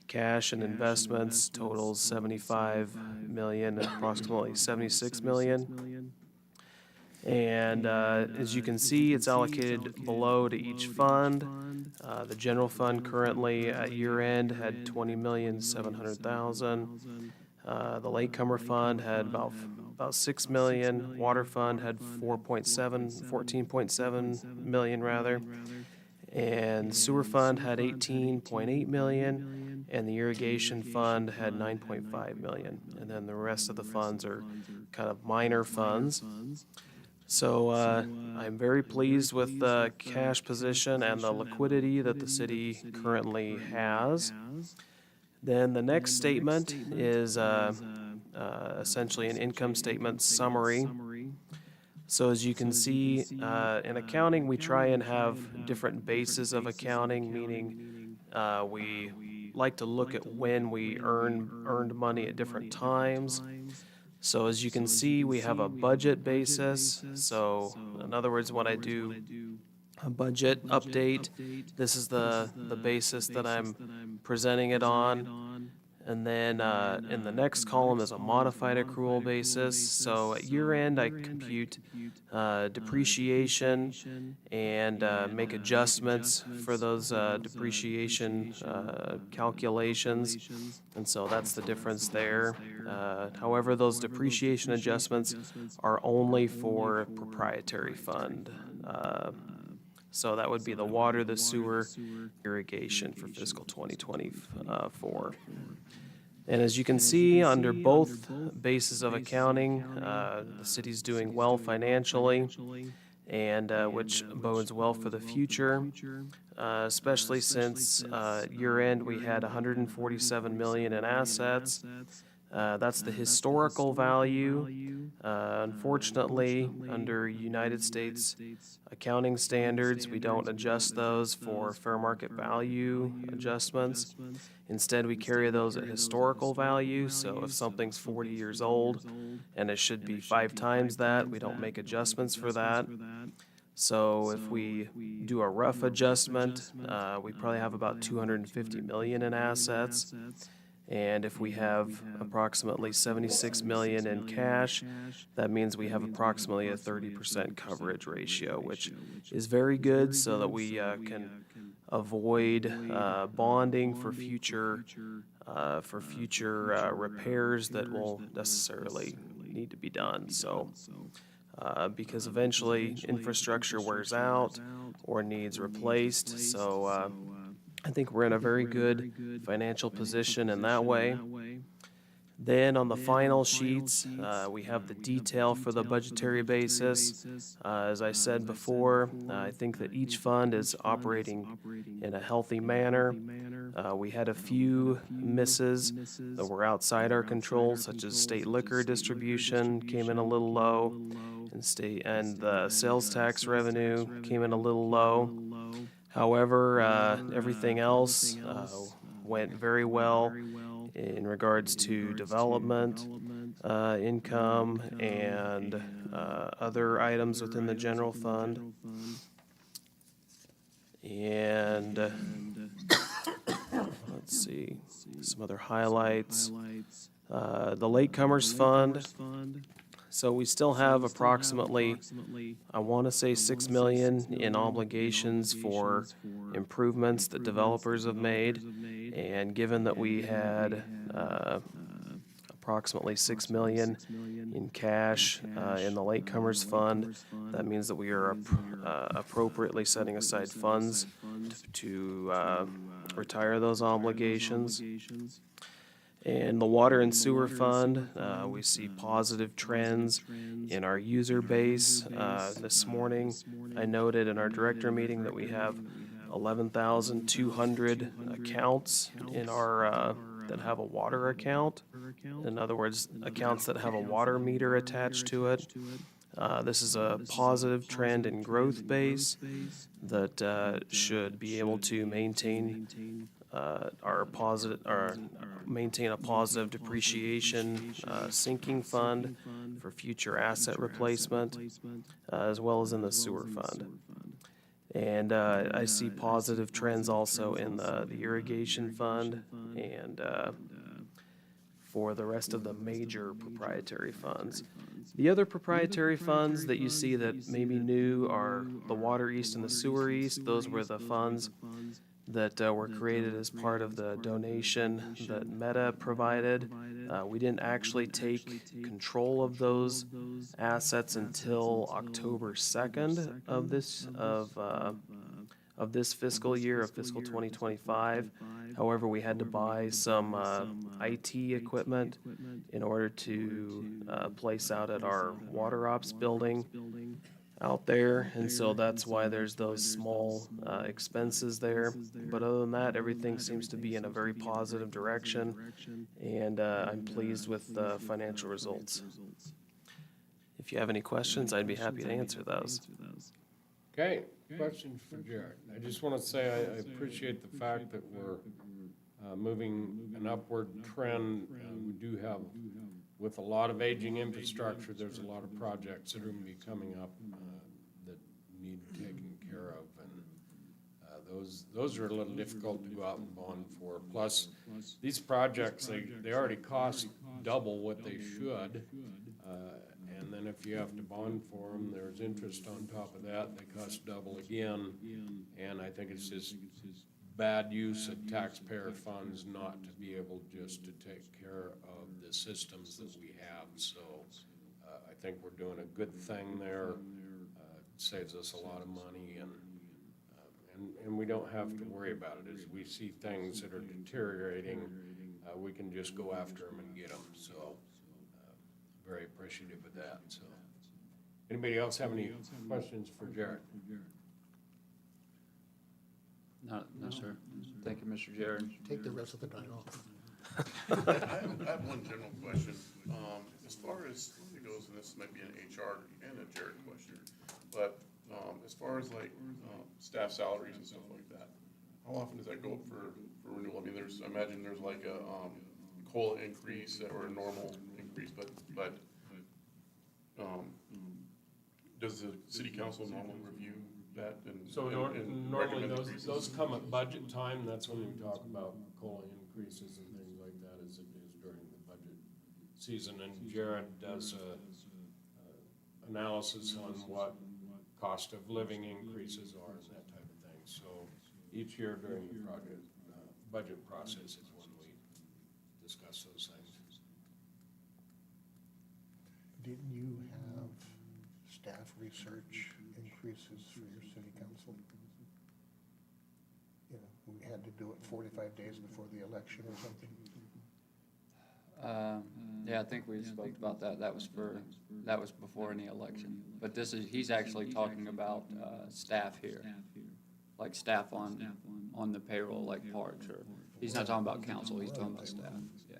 cash and investments totals 75 million, approximately 76 million. And as you can see, it's allocated below to each fund. The general fund currently at year end had 20,700,000. The latecomer fund had about 6 million. Water fund had 14.7 million rather. And sewer fund had 18.8 million. And the irrigation fund had 9.5 million. And then the rest of the funds are kind of minor funds. So I'm very pleased with the cash position and the liquidity that the city currently has. Then the next statement is essentially an income statement summary. So as you can see, in accounting, we try and have different bases of accounting, meaning we like to look at when we earned money at different times. So as you can see, we have a budget basis. So in other words, when I do a budget update, this is the basis that I'm presenting it on. And then in the next column is a modified accrual basis. So at year end, I compute depreciation and make adjustments for those depreciation calculations. And so that's the difference there. However, those depreciation adjustments are only for proprietary fund. So that would be the water, the sewer, irrigation for fiscal 2024. And as you can see, under both bases of accounting, the city's doing well financially, and which bodes well for the future, especially since year-end we had 147 million in assets. That's the historical value. Unfortunately, under United States accounting standards, we don't adjust those for fair market value adjustments. Instead, we carry those at historical value. So if something's 40 years old and it should be 5 times that, we don't make adjustments for that. So if we do a rough adjustment, we probably have about 250 million in assets. And if we have approximately 76 million in cash, that means we have approximately a 30% coverage ratio, which is very good so that we can avoid bonding for future repairs that will necessarily need to be done. So because eventually infrastructure wears out or needs replaced. So I think we're in a very good financial position in that way. Then on the final sheets, we have the detail for the budgetary basis. As I said before, I think that each fund is operating in a healthy manner. We had a few misses that were outside our control, such as state liquor distribution came in a little low, and the sales tax revenue came in a little low. However, everything else went very well in regards to development, income, and other items within the general fund. And let's see, some other highlights. The Latecomers Fund. So we still have approximately, I want to say 6 million in obligations for improvements that developers have made. And given that we had approximately 6 million in cash in the Latecomers Fund, that means that we are appropriately setting aside funds to retire those obligations. In the Water and Sewer Fund, we see positive trends in our user base. This morning, I noted in our director meeting that we have 11,200 accounts in our that have a water account. In other words, accounts that have a water meter attached to it. This is a positive trend in growth base that should be able to maintain maintain a positive depreciation sinking fund for future asset replacement, as well as in the sewer fund. And I see positive trends also in the irrigation fund and for the rest of the major proprietary funds. The other proprietary funds that you see that may be new are the Water East and the Sewer East. Those were the funds that were created as part of the donation that Meta provided. We didn't actually take control of those assets until October 2nd of this fiscal year, of fiscal 2025. However, we had to buy some IT equipment in order to place out at our water ops building out there, and so that's why there's those small expenses there. But other than that, everything seems to be in a very positive direction, and I'm pleased with the financial results. If you have any questions, I'd be happy to answer those. Okay, question for Jared. I just want to say I appreciate the fact that we're moving an upward trend. We do have, with a lot of aging infrastructure, there's a lot of projects that are going to be coming up that need taken care of. And those are a little difficult to go out and bond for. Plus, these projects, they already cost double what they should. And then if you have to bond for them, there's interest on top of that. They cost double again. And I think it's just bad use of taxpayer funds not to be able just to take care of the systems that we have. So I think we're doing a good thing there. It saves us a lot of money, and we don't have to worry about it. As we see things that are deteriorating, we can just go after them and get them. So very appreciative of that. So anybody else have any questions for Jared? No, sir. Thank you, Mr. Jared. Take the rest of the night off. I have one general question. As far as it goes, and this might be an HR and a Jared question, but as far as like staff salaries and stuff like that, how often does that go up for renewal? I mean, I imagine there's like a COLA increase or a normal increase, but does the city council normally review that? So normally those come at budget time. That's when we talk about COLA increases and things like that, as it is during the budget season. And Jared does a analysis on what cost of living increases are and that type of thing. So each year during the budget process is when we discuss those things. Didn't you have staff research increases for your city council? You know, we had to do it 45 days before the election or something. Yeah, I think we spoke about that. That was before any election. But he's actually talking about staff here. like staff on the payroll, like parks, or, he's not talking about council, he's talking about staff, yeah.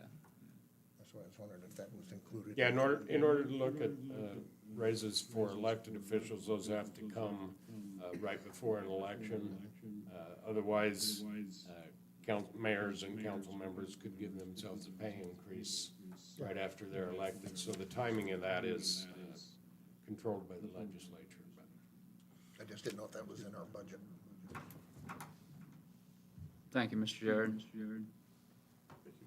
That's why I was wondering if that was included. Yeah, in order to look at raises for elected officials, those have to come right before an election. Otherwise, mayors and council members could give themselves a pay increase right after they're elected. So the timing of that is controlled by the legislature. I just didn't know if that was in our budget. Thank you, Mr. Jared.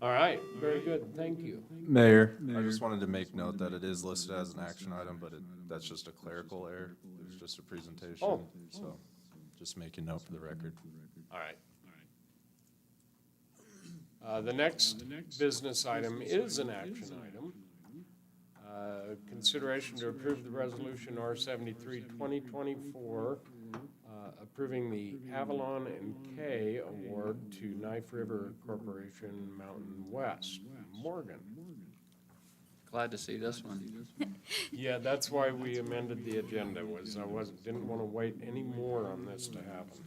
All right, very good, thank you. Mayor, I just wanted to make note that it is listed as an action item, but that's just a clerical error. It was just a presentation, so just making note for the record. All right. The next business item is an action item. Consideration to approve the resolution R73-2024, approving the Avalon and K Award to Knife River Corporation Mountain West. Morgan. Glad to see this one. Yeah, that's why we amended the agenda, was didn't want to wait any more on this to happen.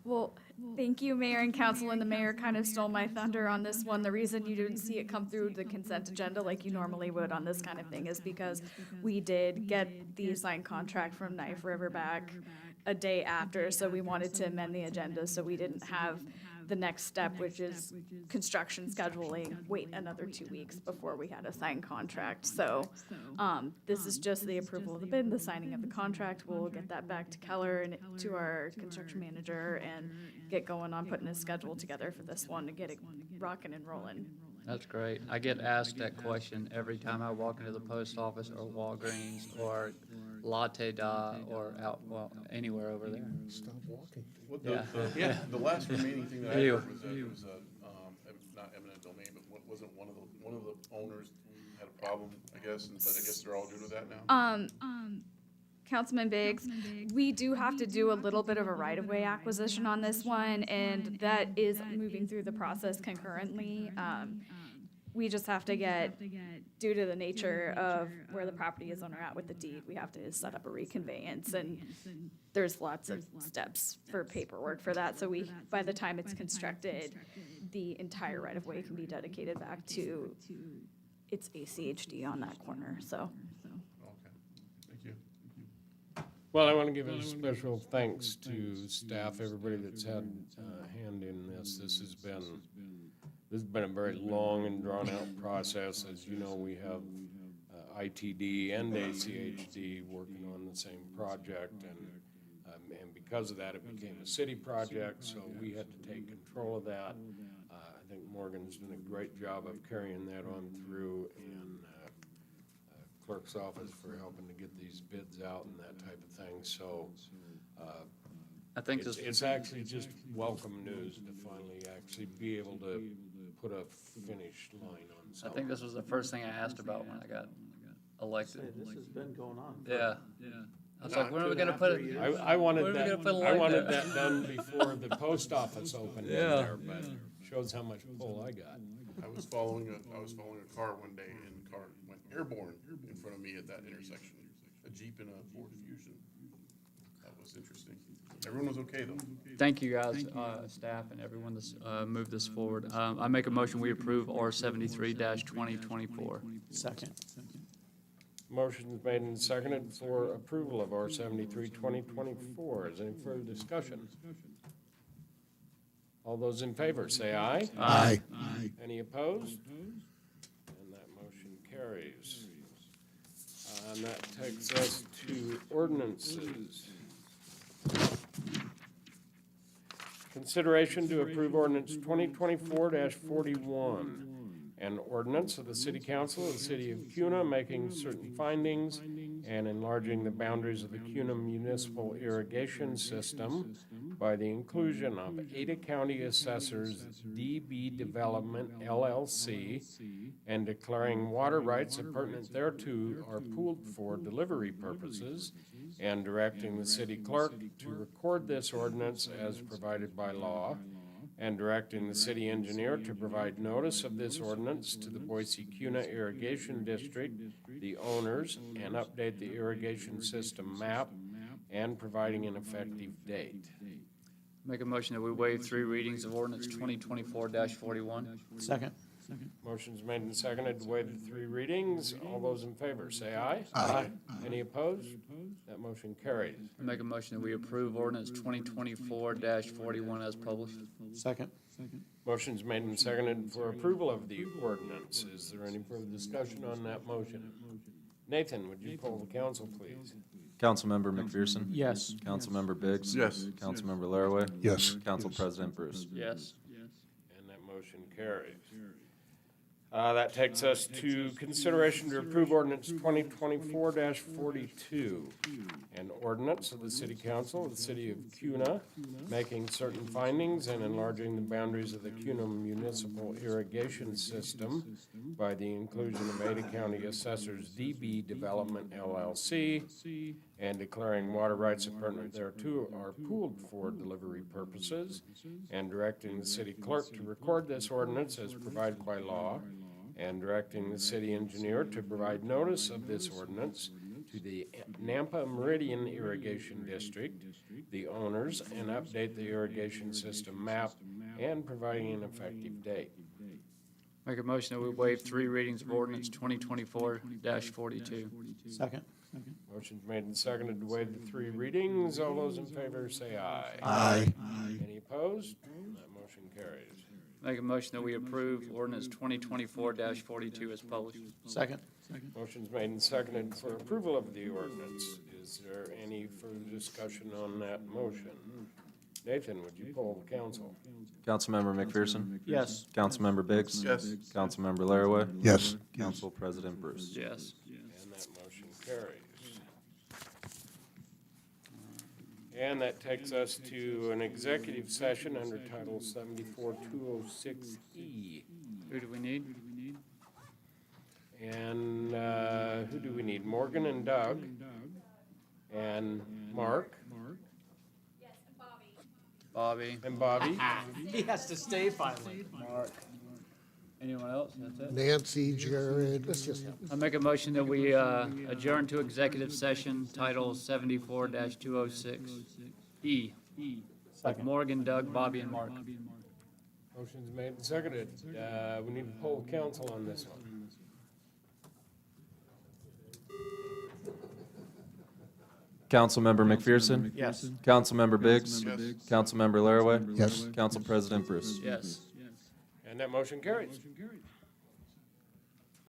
Well, thank you, Mayor and Council, and the mayor kind of stole my thunder on this one. The reason you didn't see it come through the consent agenda like you normally would on this kind of thing is because we did get the signed contract from Knife River back a day after, so we wanted to amend the agenda so we didn't have the next step, which is construction scheduling, wait another 2 weeks before we had a signed contract. So this is just the approval of the bid, the signing of the contract. We'll get that back to Keller and to our construction manager and get going on putting a schedule together for this one to get it rocking and rolling. That's great. I get asked that question every time I walk into the post office or Walgreens or Latte Da or out, well, anywhere over there. Stop walking. Well, Yeah. the last remaining thing that I Ew. heard was that it was not eminent domain, but wasn't one of the owners had a problem, I guess, but I guess they're all good with that now? Councilman Biggs, we do have to do a little bit of a right-of-way acquisition on this one, and that is moving through the process concurrently. We just have to get, due to the nature of where the property is owner at with the deed, we have to set up a reconveyance, and there's lots of steps for paperwork for that. So by the time it's constructed, the entire right-of-way can be dedicated back to its ACHD on that corner, so. Okay, thank you. Well, I want to give a special thanks to staff, everybody that's had a hand in this. This has been a very long and drawn-out process. As you know, we have ITD and ACHD working on the same project, and because of that, it became a city project, so we had to take control of that. I think Morgan's done a great job of carrying that on through, and clerk's office for helping to get these bids out and that type of thing. So I think it's actually just welcome news to finally actually be able to put a finish line on I something. think this was the first thing I asked about when I got elected. Say, this has been going on. Yeah. I was like, when are we gonna put it? I wanted when are we that, gonna put it I like wanted that? that done before the post office opened in Yeah. there, but shows how much pull I got. I was following a car one day, and the car went airborne in front of me at that intersection. A Jeep and a Ford Fusion. That was interesting. Everyone was okay, though. Thank you, guys, staff and everyone that's moved this forward. I make a motion, we approve R73-2024. Second. Motion's made and seconded for approval of R73-2024. Is there any further discussion? All those in favor, say aye. Aye. Any opposed? And that motion carries. And that takes us to ordinances. Consideration to approve ordinance 2024-41. An ordinance of the City Council of the City of Cuna making certain findings and enlarging the boundaries of the Cuna Municipal Irrigation System by the inclusion of Ada County Assessors DB Development LLC and declaring water rights appurtenant thereto are pooled for delivery purposes, and directing the city clerk to record this ordinance as provided by law, and directing the city engineer to provide notice of this ordinance to the Boise Cuna Irrigation District, the owners, and update the irrigation system map and providing an effective date. Make a motion that we waive 3 readings of ordinance 2024-41. Second. Motion's made and seconded to waive the 3 readings. All those in favor, say aye. Aye. Any opposed? That motion carries. Make a motion that we approve ordinance 2024-41 as published. Second. Motion's made and seconded for approval of the ordinance. Is there any further discussion on that motion? Nathan, would you poll the council, please? Councilmember McPherson? Yes. Councilmember Biggs? Yes. Councilmember Laraway? Yes. Council President Bruce? Yes. And that motion carries. That takes us to consideration to approve ordinance 2024-42, an ordinance of the City Council of the City of Cuna, making certain findings and enlarging the boundaries of the Cuna Municipal Irrigation System by the inclusion of Ada County Assessors DB Development LLC, and declaring water rights appurtenant thereto are pooled for delivery purposes, and directing the city clerk to record this ordinance as provided by law, and directing the city engineer to provide notice of this ordinance to the Nampa Meridian Irrigation District, the owners, and update the irrigation system map, and providing an effective date. Make a motion that we waive 3 readings of ordinance 2024-42. Second. Motion's made and seconded to waive the 3 readings. All those in favor say aye. Aye. Any opposed? That motion carries. Make a motion that we approve ordinance 2024-42 as published. Second. Motion's made and seconded for approval of the ordinance. Is there any further discussion on that motion? Nathan, would you poll the council? Councilmember McPherson? Yes. Councilmember Biggs? Yes. Councilmember Laraway? Yes. Council President Bruce? Yes. And that motion carries. And that takes us to an executive session under Title 74-206E. Who do we need? And who do we need? Morgan and Doug. And Mark. Bobby. And Bobby. He has to stay finally. Mark. Anyone else? That's it? Nancy, Jared, let's just, I make a motion that we adjourn to executive session, Title 74-206E. With Morgan, Doug, Bobby, and Mark. Motion's made and seconded. We need to poll council on this one. Councilmember McPherson? Yes. Councilmember Biggs? Yes. Councilmember Laraway? yes. Council President Bruce? Yes. And that motion carries.